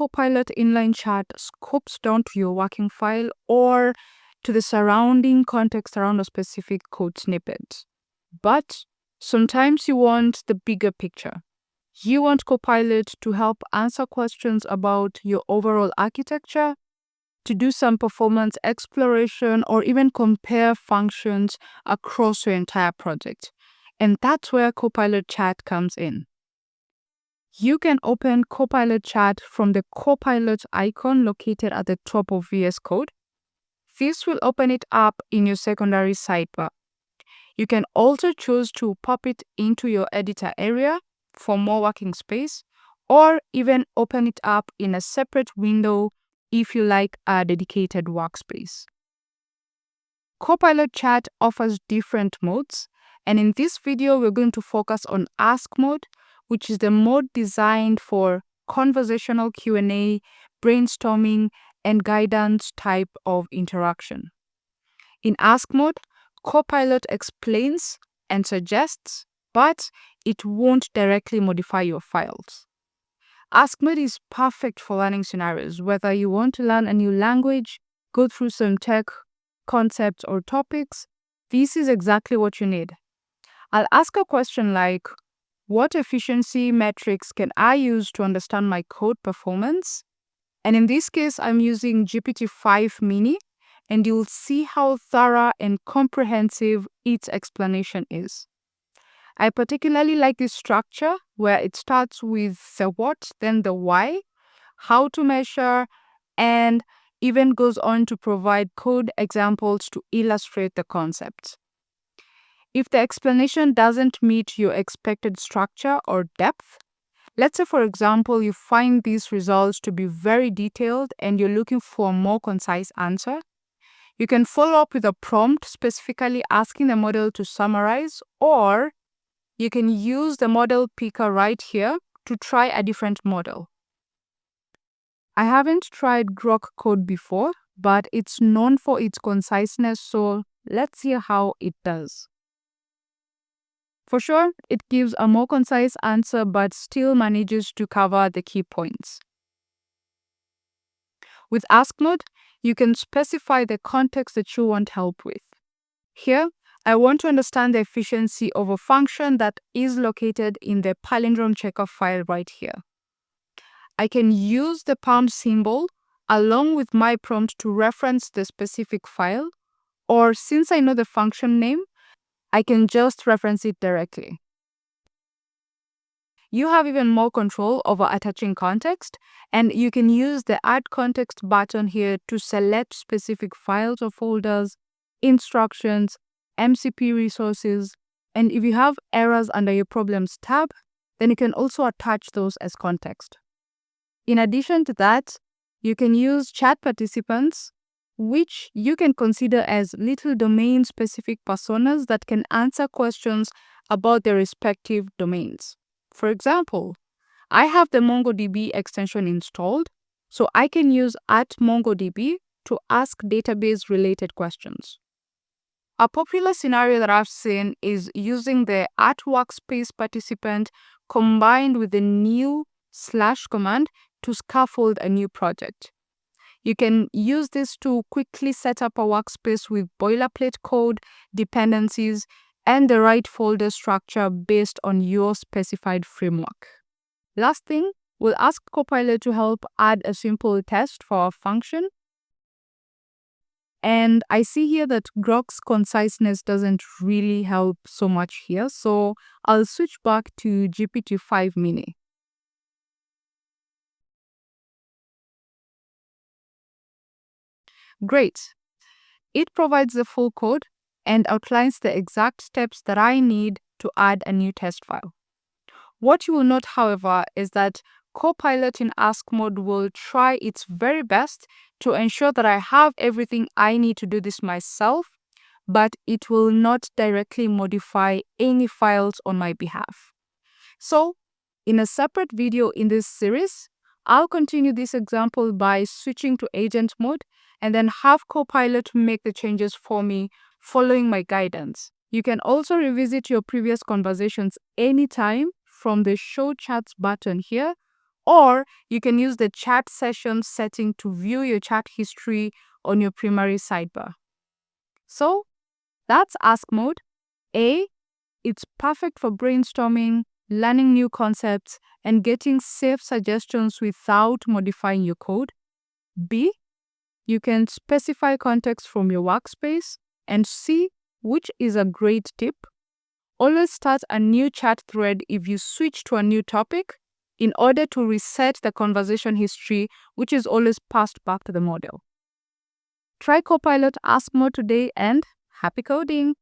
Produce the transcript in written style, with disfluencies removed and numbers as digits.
Copilot inline chat scopes down to your working file or to the surrounding context around a specific code snippet. But sometimes you want the bigger picture. You want Copilot to help answer questions about your overall architecture, to do some performance exploration, or even compare functions across your entire project. And that's where Copilot Chat comes in. You can open Copilot Chat from the Copilot icon located at the top of VS Code. This will open it up in your secondary sidebar. You can also choose to pop it into your editor area for more working space, or even open it up in a separate window if you like a dedicated workspace. Copilot Chat offers different modes, and in this video we're going to focus on Ask Mode, which is the mode designed for conversational Q&A, brainstorming, and guidance type of interaction. In Ask Mode, Copilot explains and suggests, but it won't directly modify your files. Ask Mode is perfect for learning scenarios, whether you want to learn a new language, go through some tech concepts or topics. This is exactly what you need. I'll ask a question like, what efficiency metrics can I use to understand my code performance? And in this case, I'm using GPT-5 Mini, and you'll see how thorough and comprehensive its explanation is. I particularly like this structure where it starts with the what, then the why, how to measure, and even goes on to provide code examples to illustrate the concept. If the explanation doesn't meet your expected structure or depth, let's say, for example, you find these results to be very detailed and you're looking for a more concise answer, you can follow up with a prompt specifically asking the model to summarize, or you can use the model picker right here to try a different model. I haven't tried Grok Code before, but it's known for its conciseness, so let's see how it does. For sure, it gives a more concise answer but still manages to cover the key points. With Ask Mode, you can specify the context that you want help with. Here, I want to understand the efficiency of a function that is located in the palindrome checker file right here. I can use the pound symbol along with my prompt to reference the specific file, or since I know the function name, I can just reference it directly. You have even more control over attaching context, and you can use the Add Context button here to select specific files or folders, instructions, MCP resources, and if you have errors under your Problems tab, then you can also attach those as context. In addition to that, you can use chat participants, which you can consider as little domain-specific personas that can answer questions about their respective domains. For example, I have the MongoDB extension installed, so I can use @MongoDB to ask database-related questions. A popular scenario that I've seen is using the @workspace participant combined with the new / command to scaffold a new project. You can use this to quickly set up a workspace with boilerplate code, dependencies, and the right folder structure based on your specified framework. Last thing, we'll ask Copilot to help add a simple test for our function. And I see here that Grok's conciseness doesn't really help so much here, so I'll switch back to GPT-5 Mini. Great. It provides the full code and outlines the exact steps that I need to add a new test file. What you will note, however, is that Copilot in Ask Mode will try its very best to ensure that I have everything I need to do this myself, but it will not directly modify any files on my behalf. So, in a separate video in this series, I'll continue this example by switching to agent mode and then have Copilot make the changes for me following my guidance. You can also revisit your previous conversations anytime from the Show Chats button here, Or you can use the chat session setting to view your chat history on your primary sidebar. So that's Ask Mode. A, it's perfect for brainstorming, learning new concepts, and getting safe suggestions without modifying your code. B, you can specify context from your workspace. And C, which is a great tip, always start a new chat thread if you switch to a new topic in order to reset the conversation history, which is always passed back to the model. Try Copilot Ask Mode today and happy coding!